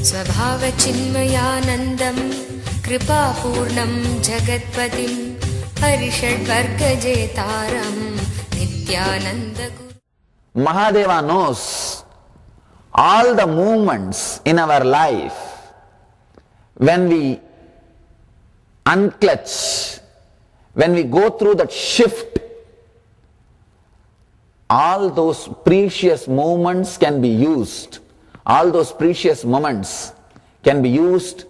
स्वभावचिन्मयानन्दं कृपापूर्णं जगत्पतिं हरिषड्वर्गजेतारं नित्यानन्दगुरुं. Mahadeva knows all the movements in our life when we unclutch, when we go through that shift. All those precious moments can be used, all those precious moments can be used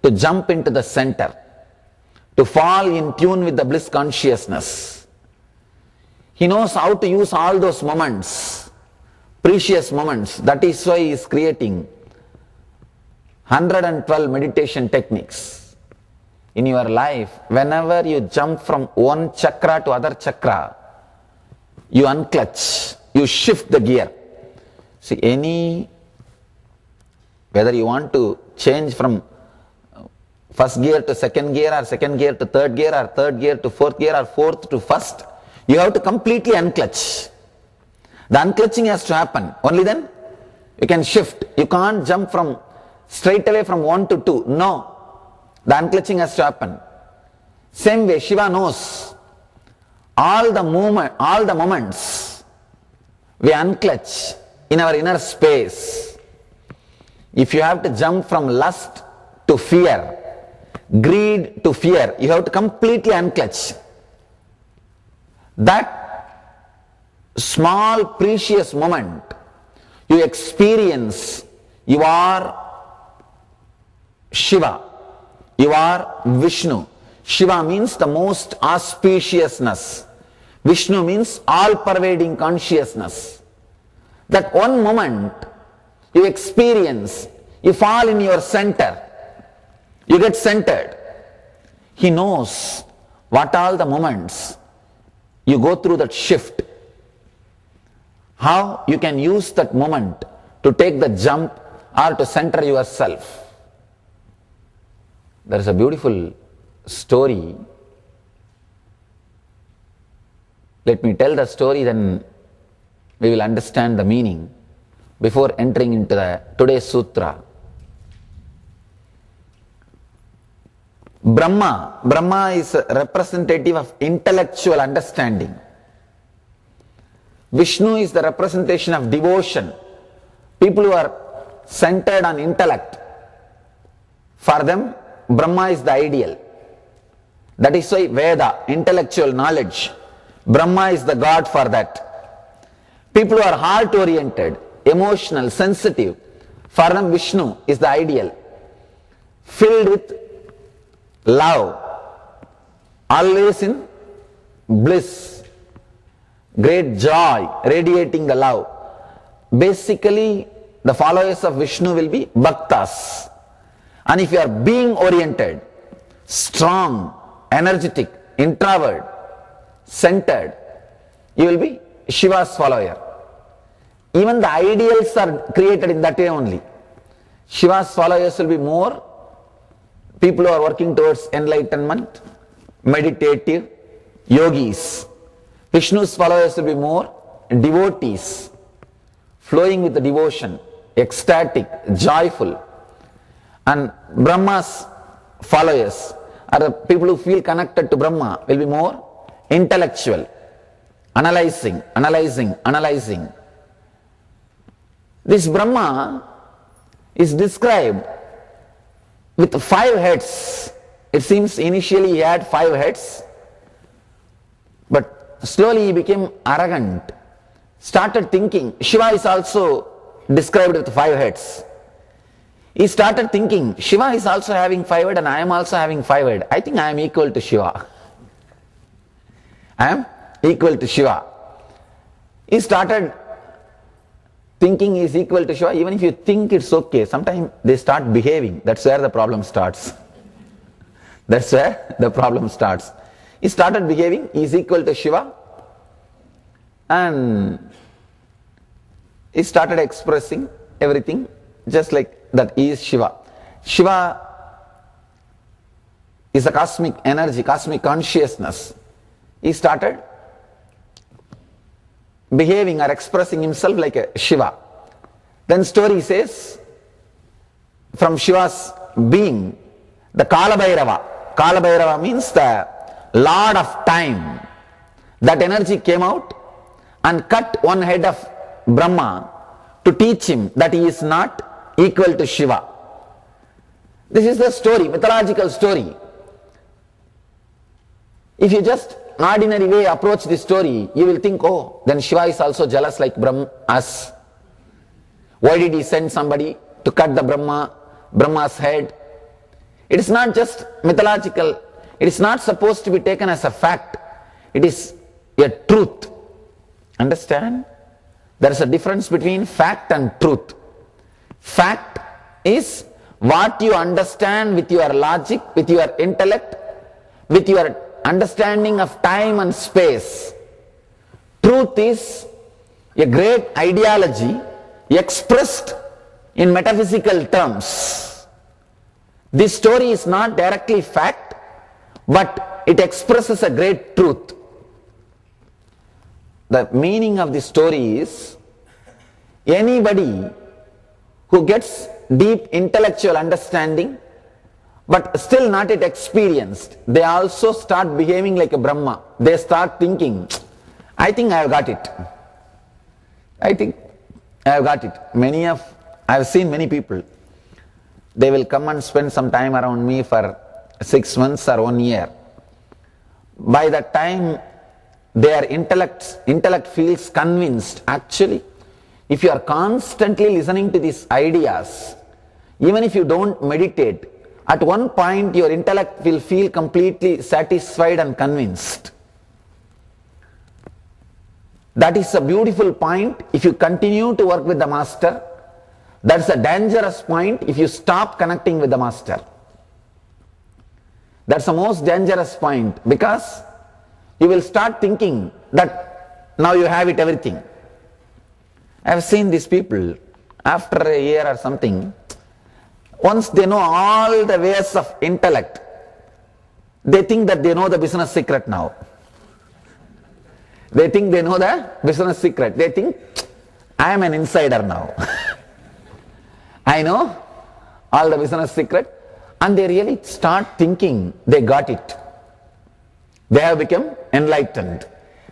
to jump into the center, to fall in tune with the bliss consciousness. He knows how to use all those moments, precious moments. That is why he is creating 112 meditation techniques. In your life, whenever you jump from one chakra to other chakra, you unclutch, you shift the gear. See, whether you want to change from first gear to second gear, or second gear to third gear, or third gear to fourth gear, or fourth to first, you have to completely unclutch. The unclutching has to happen. Only then you can shift. You can't jump from straight away from 1 to 2. No. The unclutching has to happen. Same way, Shiva knows all the moments we unclutch in our inner space. If you have to jump from lust to fear, greed to fear, you have to completely unclutch. That small precious moment you experience, you are Shiva, you are Vishnu. Shiva means the most auspiciousness. Vishnu means all-pervading consciousness. That one moment you experience, you fall in your center, you get centered. He knows what all the moments you go through that shift, how you can use that moment to take the jump or to center yourself. There is a beautiful story. Let me tell the story, then we will understand the meaning before entering into today's sutra. Brahma is a representative of intellectual understanding. Vishnu is the representation of devotion. People who are centered on intellect, for them Brahma is the ideal. That is why Veda, intellectual knowledge, Brahma is the God for that. People who are heart oriented, emotional, sensitive, for them Vishnu is the ideal. Filled with love, always in bliss, great joy, radiating the love. Basically, the followers of Vishnu will be bhaktas. And if you are being oriented, strong, energetic, introvert, centered, you will be Shiva's follower. Even the ideals are created in that way only. Shiva's followers will be more people who are working towards enlightenment, meditative, yogis. Vishnu's followers will be more devotees, flowing with the devotion, ecstatic, joyful. And Brahma's followers are the people who feel connected to Brahma, will be more intellectual, analyzing. This Brahma is described with 5 heads. It seems initially he had 5 heads, but slowly he became arrogant, started thinking. Shiva is also described with 5 heads. He started thinking, Shiva is also having 5 heads and I am also having 5 heads. I think I am equal to Shiva. I am equal to Shiva. He started thinking he is equal to Shiva. Even if you think it's okay, sometimes they start behaving. That's where the problem starts. That's where the problem starts. He started behaving, he is equal to Shiva, and he started expressing everything just like that he is Shiva. Shiva is a cosmic energy, cosmic consciousness. He started behaving or expressing himself like a Shiva. Then story says, from Shiva's being, the Kalabhairava. Kalabhairava means the Lord of Time. That energy came out and cut one head of Brahma to teach him that he is not equal to Shiva. This is the story, mythological story. If you just ordinary way approach this story, you will think, oh, then Shiva is also jealous like us. Why did he send somebody to cut the Brahma's head? It is not just mythological. It is not supposed to be taken as a fact. It is a truth. Understand? There is a difference between fact and truth. Fact is what you understand with your logic, with your intellect, with your understanding of time and space. Truth is a great ideology expressed in metaphysical terms. This story is not directly fact, but it expresses a great truth. The meaning of the story is, anybody who gets deep intellectual understanding but still not yet experienced, they also start behaving like a Brahma. They start thinking, I think I have got it. I think I have got it. I have seen many people. They will come and spend some time around me for 6 months or 1 year. By the time their intellect feels convinced, actually, if you are constantly listening to these ideas, even if you don't meditate, at one point your intellect will feel completely satisfied and convinced. That is a beautiful point if you continue to work with the master. That's a dangerous point if you stop connecting with the master. That's the most dangerous point, because you will start thinking that now you have it everything. I have seen these people, after a year or something, once they know all the ways of intellect, they think that they know the business secret now. They think they know the business secret. They think, I am an insider now. I know all the business secret. And they really start thinking they got it. They have become enlightened.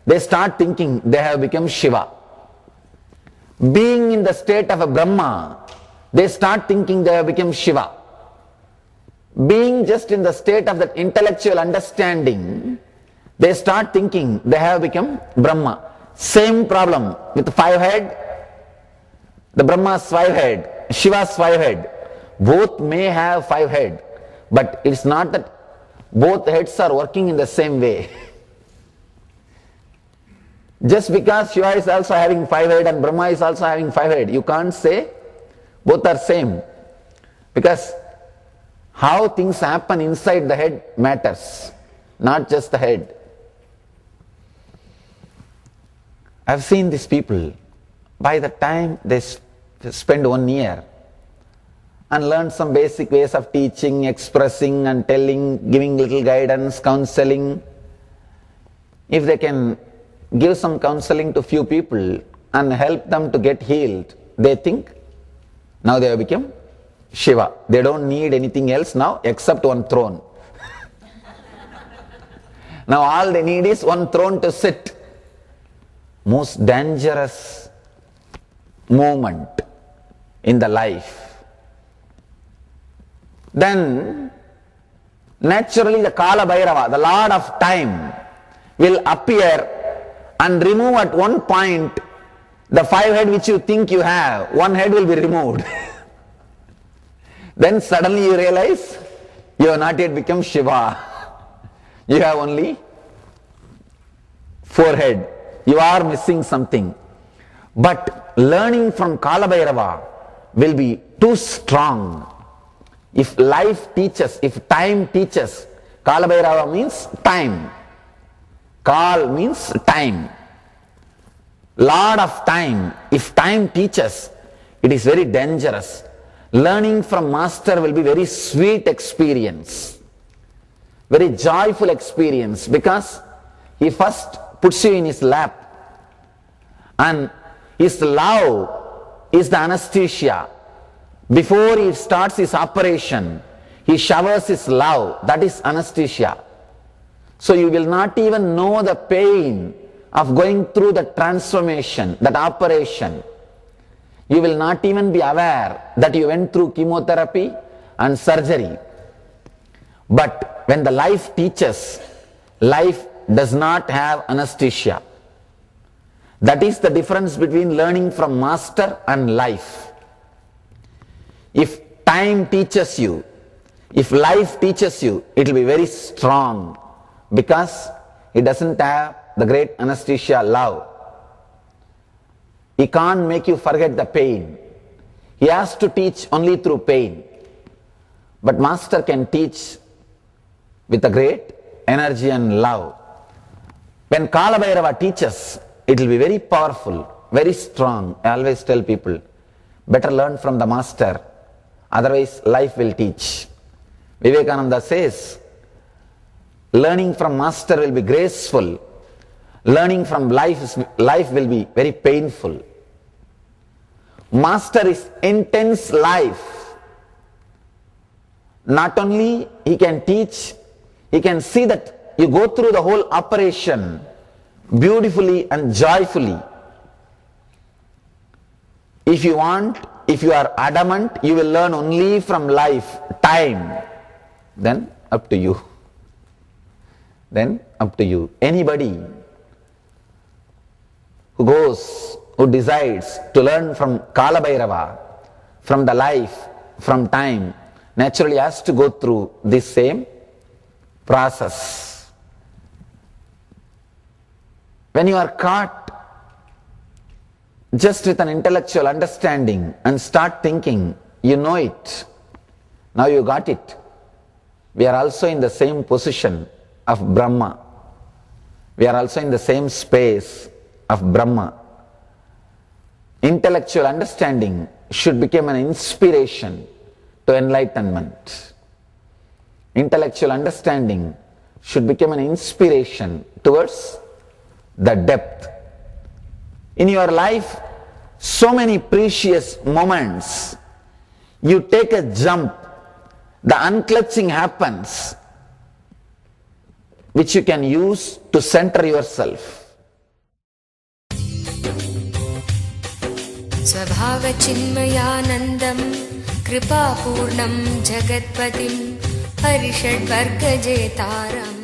They start thinking they have become Shiva. Being in the state of a Brahma, they start thinking they have become Shiva. Being just in the state of that intellectual understanding, they start thinking they have become Brahma. Same problem with 5 head, the Brahma's 5 head, Shiva's 5 head. Both may have 5 head, but it's not that both heads are working in the same way. Just because Shiva is also having 5 head and Brahma is also having 5 head, you can't say both are same. Because how things happen inside the head matters, not just the head. I've seen these people, by the time they spend 1 year and learn some basic ways of teaching, expressing and telling, giving little guidance, counseling, if they can give some counseling to few people and help them to get healed, they think now they have become Shiva. They don't need anything else now except one throne. Now all they need is one throne to sit. Most dangerous moment in the life. Then naturally the Kalabhairava, the Lord of Time, will appear and remove at one point the 5 head which you think you have. 1 head will be removed. Then suddenly you realize you have not yet become Shiva. You have only 4 head. You are missing something. But learning from Kalabhairava will be too strong. If life teaches, if time teaches, Kalabhairava means time. Kal means time. Lord of Time, if time teaches, it is very dangerous. Learning from master will be very sweet experience, very joyful experience, because he first puts you in his lap and his love is the anesthesia. Before he starts his operation, he showers his love. That is anesthesia. So you will not even know the pain of going through the transformation, that operation. You will not even be aware that you went through chemotherapy and surgery. But when the life teaches, life does not have anesthesia. That is the difference between learning from master and life. If time teaches you, if life teaches you, it will be very strong because it doesn't have the great anesthesia, love. He can't make you forget the pain. He has to teach only through pain. But master can teach with a great energy and love. When Kala Bhairava teaches, it will be very powerful, very strong. I always tell people, better learn from the master, otherwise life will teach. Vivekananda says, learning from master will be graceful, learning from life will be very painful. Master is intense life. Not only he can teach, he can see that you go through the whole operation beautifully and joyfully. If you want, if you are adamant, you will learn only from life, time, then up to you. Then up to you. Anybody who decides to learn from Kala Bhairava, from the life, from time, naturally has to go through this same process. When you are caught just with an intellectual understanding and start thinking, you know it, now you got it. We are also in the same position of Brahma. We are also in the same space of Brahma. Intellectual understanding should become an inspiration to enlightenment. Intellectual understanding should become an inspiration towards the depth. In your life, so many precious moments, you take a jump, the unclutching happens, which you can use to center yourself. स्वभावचिन्मयानन्दं कृपापूर्णं जगत्पतिं हरिषड्वर्गजेतारम्